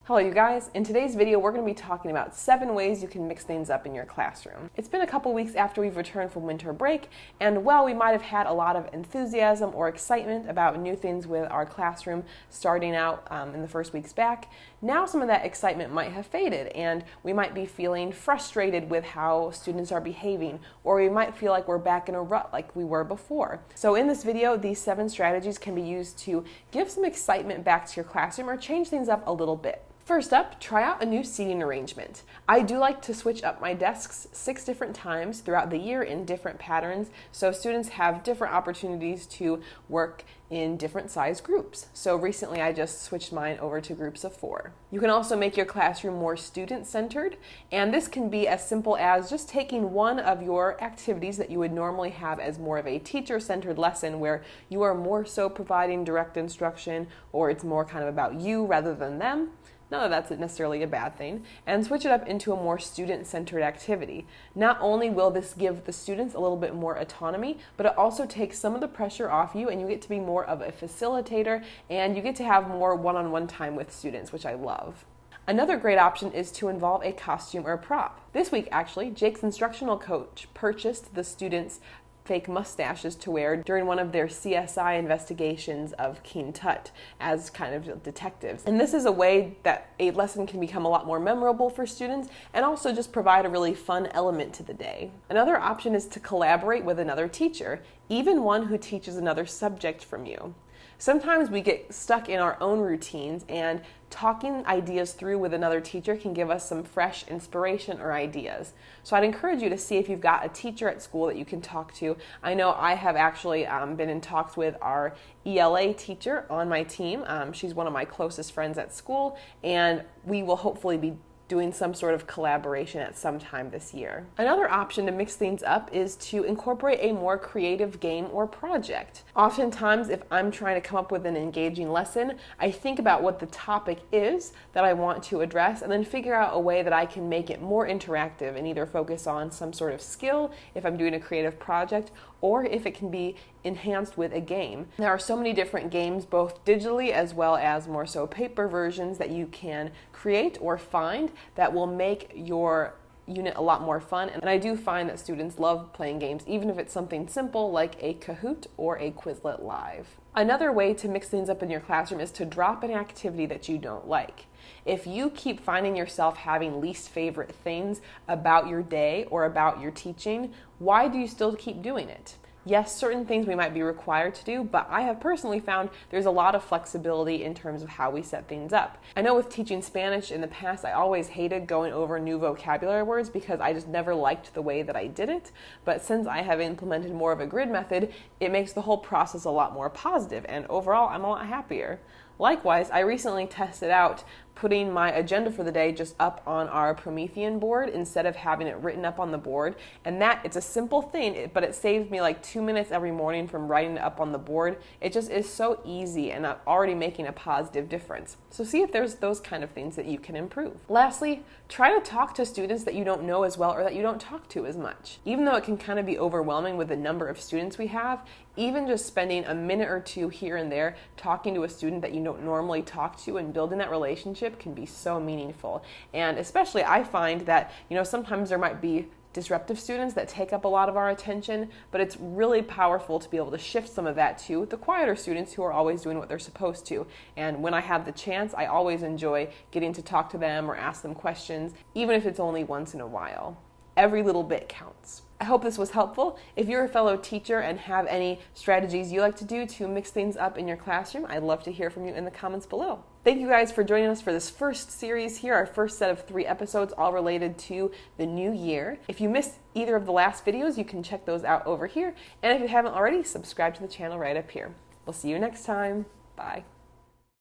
Hello you guys, in today's video we're going to be talking about 7 ways you can mix things up in your classroom. It's been a couple weeks after we've returned from winter break, and while we might have had a lot of enthusiasm or excitement about new things with our classroom starting out in the first weeks back, now some of that excitement might have faded and we might be feeling frustrated with how students are behaving, or we might feel like we're back in a rut like we were before. So in this video, these 7 strategies can be used to give some excitement back to your classroom or change things up a little bit. First up, try out a new seating arrangement. I do like to switch up my desks 6 different times throughout the year in different patterns, so students have different opportunities to work in different size groups. So recently I just switched mine over to groups of 4. You can also make your classroom more student-centered, and this can be as simple as just taking one of your activities that you would normally have as more of a teacher-centered lesson where you are more so providing direct instruction, or it's more kind of about you rather than them. Not that that's necessarily a bad thing, and switch it up into a more student-centered activity. Not only will this give the students a little bit more autonomy, but it also takes some of the pressure off you and you get to be more of a facilitator and you get to have more one-on-one time with students, which I love. Another great option is to involve a costume or prop. This week actually, Jake's instructional coach purchased the students fake mustaches to wear during one of their CSI investigations of King Tut as kind of detectives. And this is a way that a lesson can become a lot more memorable for students and also just provide a really fun element to the day. Another option is to collaborate with another teacher, even one who teaches another subject from you. Sometimes we get stuck in our own routines, and talking ideas through with another teacher can give us some fresh inspiration or ideas. So I'd encourage you to see if you've got a teacher at school that you can talk to. I know I have actually been in talks with our ELA teacher on my team. She's one of my closest friends at school, and we will hopefully be doing some sort of collaboration at some time this year. Another option to mix things up is to incorporate a more creative game or project. Oftentimes, if I'm trying to come up with an engaging lesson, I think about what the topic is that I want to address and then figure out a way that I can make it more interactive and either focus on some sort of skill if I'm doing a creative project, or if it can be enhanced with a game. There are so many different games, both digitally as well as more so paper versions, that you can create or find that will make your unit a lot more fun. And I do find that students love playing games, even if it's something simple like a Kahoot or a Quizlet Live. Another way to mix things up in your classroom is to drop an activity that you don't like. If you keep finding yourself having least favorite things about your day or about your teaching, why do you still keep doing it? Yes, certain things we might be required to do, but I have personally found there's a lot of flexibility in terms of how we set things up. I know with teaching Spanish in the past, I always hated going over new vocabulary words because I just never liked the way that I did it. But since I have implemented more of a grid method, it makes the whole process a lot more positive, and overall, I'm a lot happier. Likewise, I recently tested out putting my agenda for the day just up on our Promethean board instead of having it written up on the board. And it's a simple thing, but it saves me like 2 minutes every morning from writing it up on the board. It just is so easy, and I'm already making a positive difference. So see if there's those kind of things that you can improve. Lastly, try to talk to students that you don't know as well or that you don't talk to as much. Even though it can kind of be overwhelming with the number of students we have, even just spending a minute or two here and there talking to a student that you don't normally talk to and building that relationship can be so meaningful. And especially I find that, sometimes there might be disruptive students that take up a lot of our attention, but it's really powerful to be able to shift some of that to the quieter students who are always doing what they're supposed to. And when I have the chance, I always enjoy getting to talk to them or ask them questions, even if it's only once in a while. Every little bit counts. I hope this was helpful. If you're a fellow teacher and have any strategies you like to do to mix things up in your classroom, I'd love to hear from you in the comments below. Thank you guys for joining us for this first series here, our first set of 3 episodes, all related to the new year. If you missed either of the last videos, you can check those out over here. And if you haven't already, subscribe to the channel right up here. We'll see you next time. Bye.